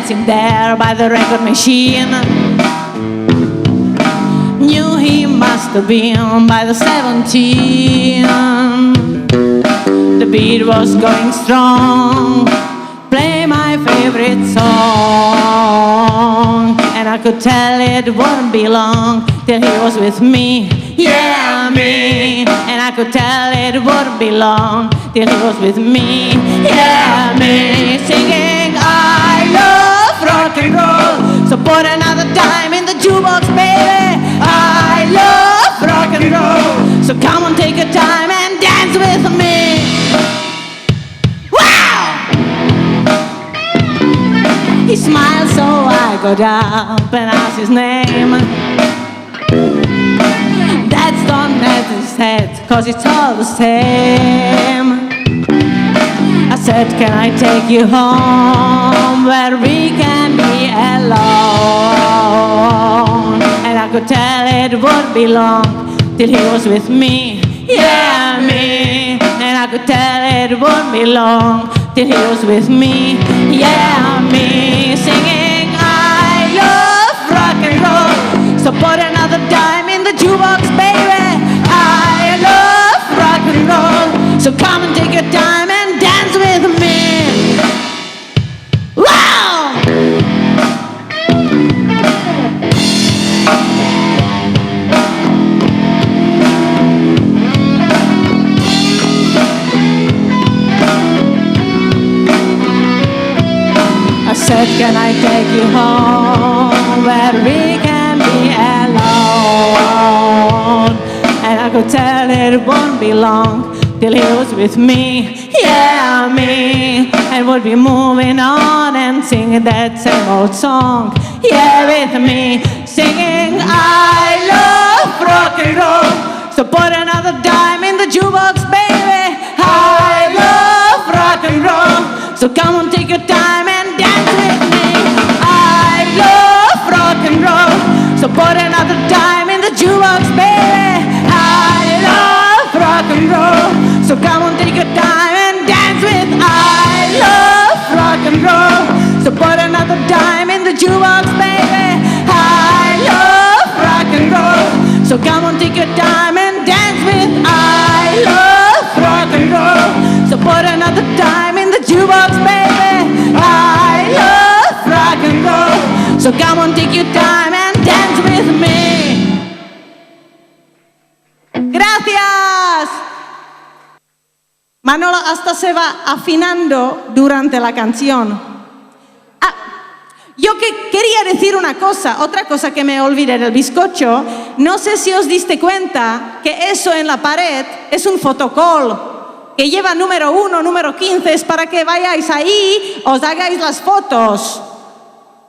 dancing there by the record machine. Knew he must have been by the 17. The beat was going strong. Play my favorite song, and I could tell it wouldn't be long till he was with me, yeah, me. And I could tell it wouldn't be long till he was with me, yeah, me. Singing, I love rock and roll, so put another dime in the jukebox, baby. I love rock and roll, so come on, take your time and dance with me. He smiled, so I got up and asked his name. That's don't let his head, 'cause it's all the same. I said, can I take you home where we can be alone? And I could tell it would be long till he was with me, yeah, me. And I could tell it would be long till he was with me, yeah, me. Singing, I love rock and roll, so put another dime in the jukebox, baby. I love rock and roll, so come and take your time and dance with me. Wow! I said, can I take you home where we can be alone? And I could tell it won't be long till he was with me, yeah, me. And we'll be moving on and singing that same old song, yeah, with me. Singing, I love rock and roll, so put another dime in the jukebox, baby. I love rock and roll, so come on, take your time and dance with me. I love rock and roll, so put another dime in the jukebox, baby. I love rock and roll, so come on, take your time and dance with. I love rock and roll, so put another dime in the jukebox, baby. I love rock and roll, so come on, take your time and dance with. I love rock and roll, so put another dime in the jukebox, baby. I love rock and roll, so come on, take your time and dance with me. Gracias. Manolo hasta se va afinando durante la canción. Yo que quería decir una cosa, otra cosa que me olvidé del bizcocho. No sé si os diste cuenta que eso en la pared es un fotocall que lleva número 1, número 15, es para que vayáis ahí, os hagáis las fotos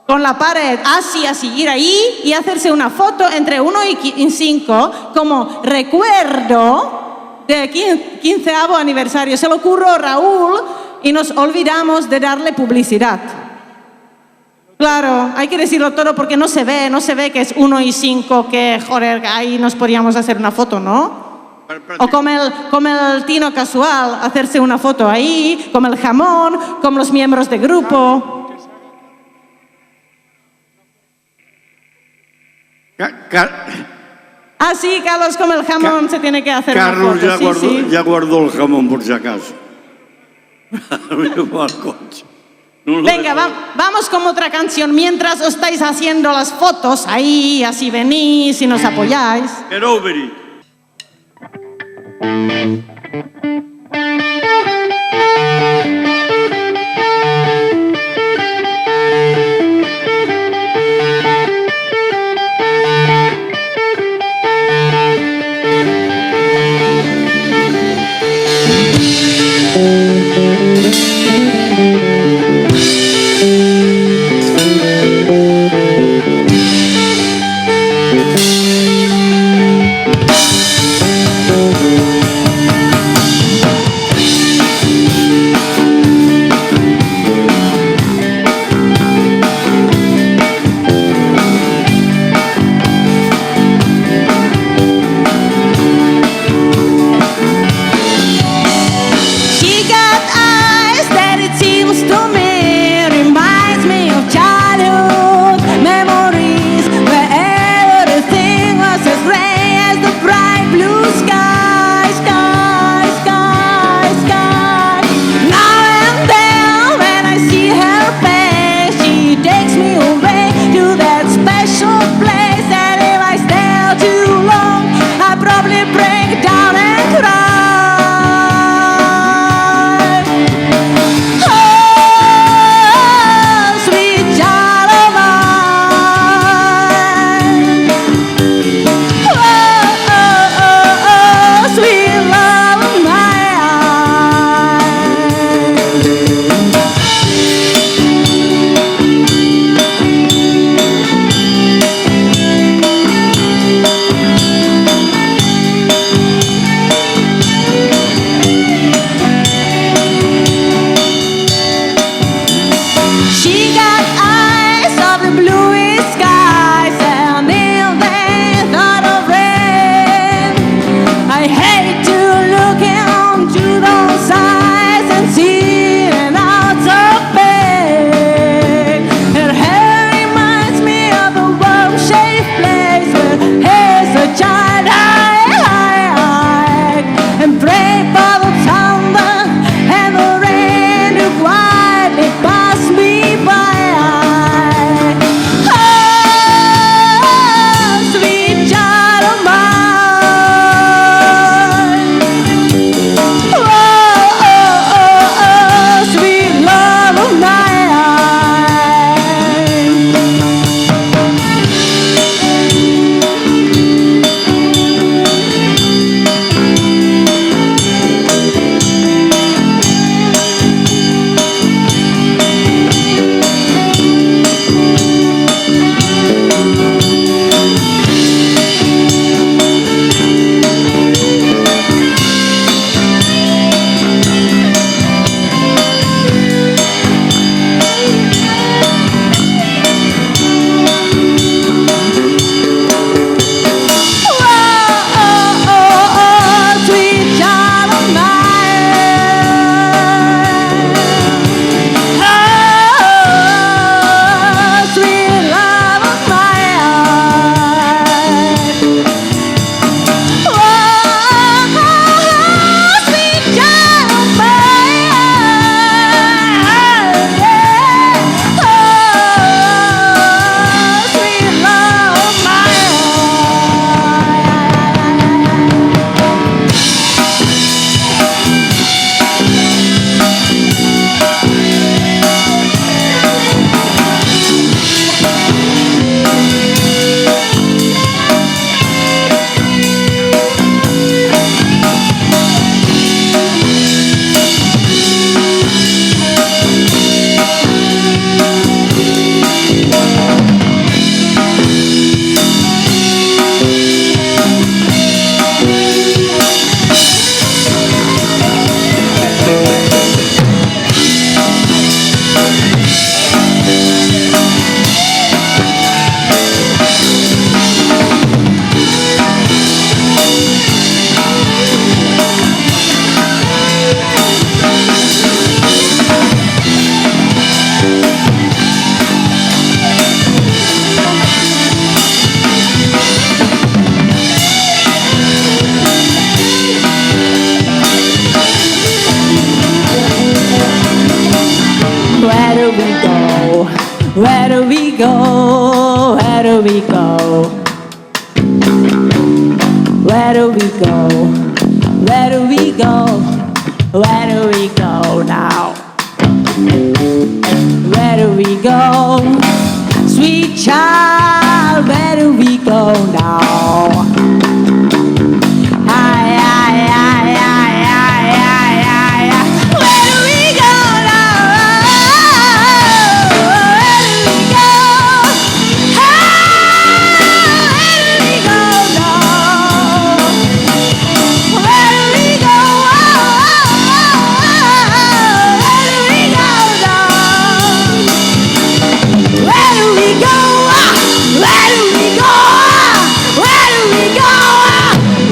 con la pared, así, ir ahí y hacerse una foto entre 1 y 5 como recuerdo del 15º aniversario. Se lo ocurrió Raúl y nos olvidamos de darle publicidad. Claro, hay que decirlo todo porque no se ve que es 1 y 5, que joder, ahí nos podíamos hacer una foto, ¿no? O como el Tino Casual, hacerse una foto ahí, como el jamón, como los miembros de grupo. Sí, Carlos, como el jamón se tiene que hacer Carlos una foto. ya guardó el jamón por si acaso. Venga, vamos con otra canción. Mientras os estáis haciendo las fotos ahí, así venís y nos apoyáis. Get over it. do we go? Where do we go? Where do we go? Where do we go? Where do we go? Where do we go now? Where do we go? Sweet child, where do we go now? Ay, ay, ay, ay, ay, ay, ay, ay. Where do we go now? Where do we go? Where do we go now? Where do we go? Where do we go now? Where do we go? Where do we go? Where do we go?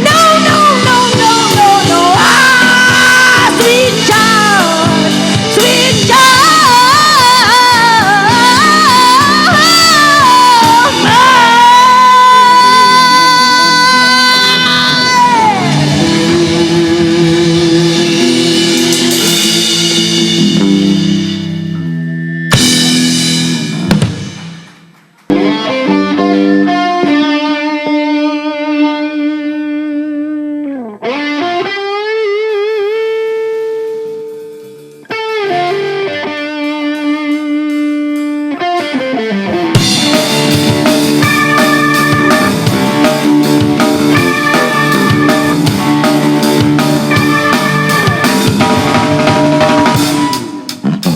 No, no, no, no, no, no. Ah, sweet child, sweet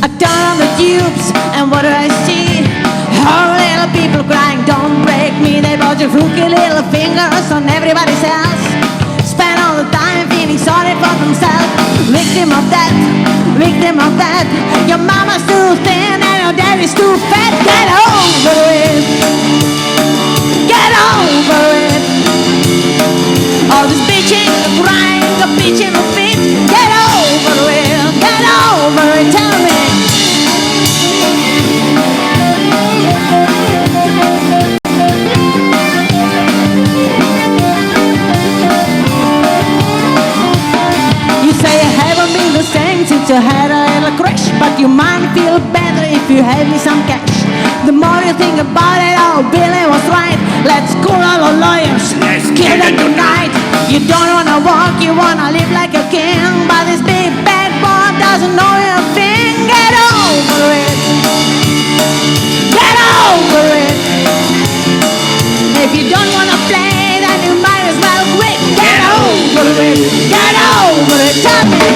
I turn on the tubes, and what do I see? Horrible little people crying, don't break me. They bought your rookie little fingers on everybody else. Spend all the time feeling sorry for themselves. Victim of that, victim of that. Your mama's too thin and your daddy's too fat. Get over it, get over it. All this bitching, the crying, the bitching, the fit. Get over it, get over it. Tell me. You say you haven't been the same since you had a little crash, but you might feel better if you had me some cash. The more you think about it, oh, Billy was right. Let's call all the lawyers, let's kill them tonight. You don't wanna walk, you wanna live like a king, but this big bad boy doesn't know your thing. Get over it, get over it. If you don't wanna play, then you might as well quit. Get over it, get over it. Tell me.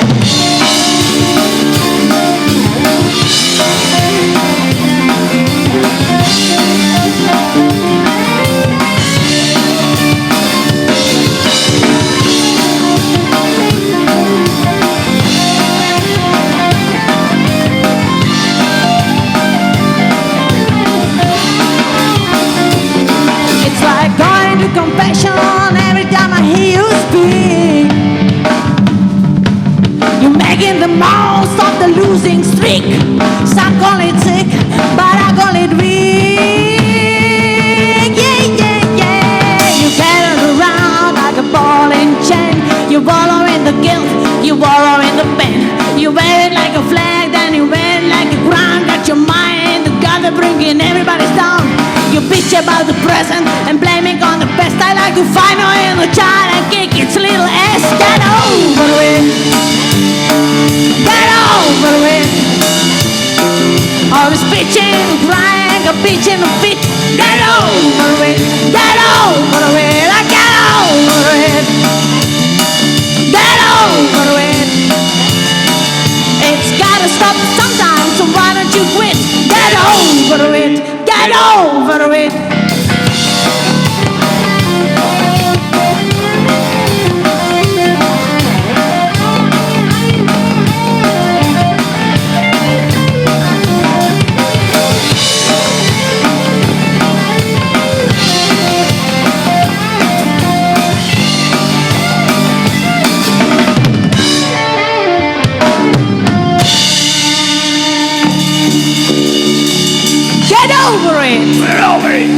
It's like going to confession every time I hear you speak. You're making the most of the losing streak. Some call it sick, but I call it weak. Yeah, yeah, yeah. You carry around like a ball and chain. You wallow in the guilt, you wallow in the pain. You wear it like a flag, then you wear it like a crown. Got your mind together, bringing everybody's down. You bitch about the present and blaming on the past. I like to find her in the child and kick its little ass. Get over it, get over it. All this bitching, crying, a bitch in the fit. Get over it, get over it. I get over it, get over it. It's gotta stop sometimes, so why don't you quit? Get over it, get over it. Get over it. Get over it.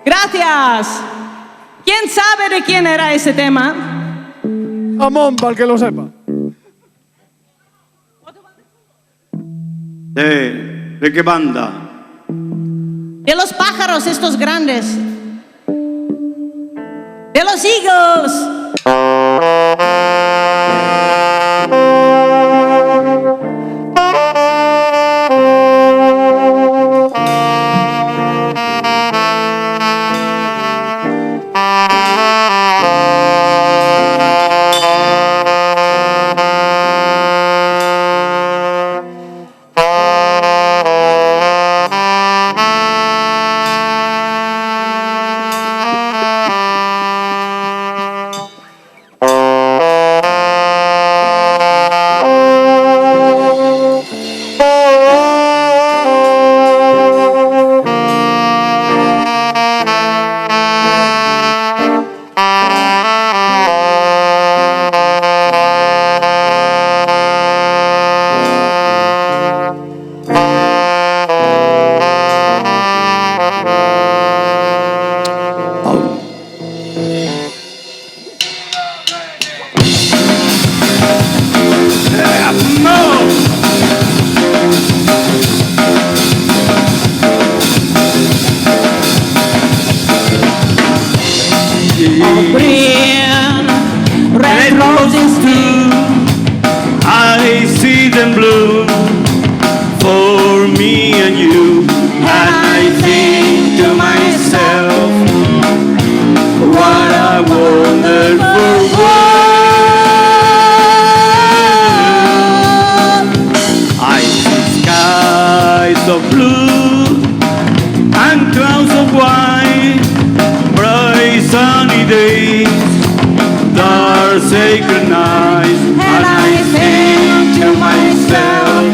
Gracias. ¿Quién sabe de quién era ese tema? Amón, para el que lo sepa. ¿De qué banda? De los pájaros estos grandes. De los Eagles. Green, red roses too. I see them bloom for me and you. And I think to myself, what a wonderful world. I see skies of blue and clouds of white, bright sunny days, dark sacred nights, and I think to myself,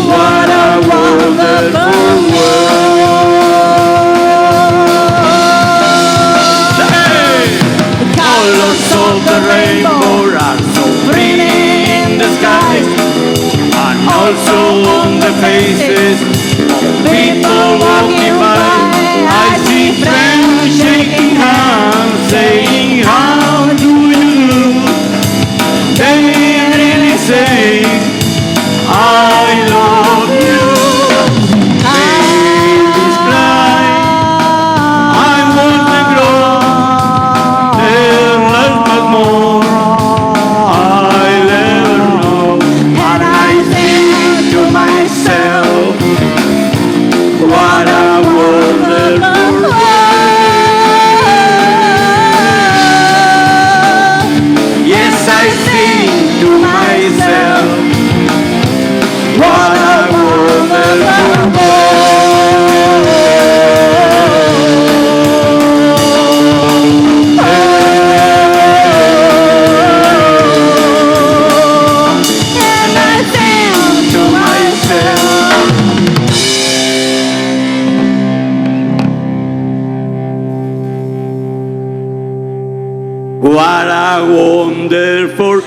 what a wonderful world. Hey! The colors of the rainbow are so pretty in the sky, and also on the faces of people walking by. I see friends shaking hands, saying, how do you do? They really say, I love you. Baby's blind, I want to grow. They'll learn much more, I'll never know. And I think to myself, what a wonderful world. Yes, I think to myself, what a wonderful world. And I think to myself, what a wonderful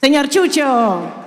Señor Chucho.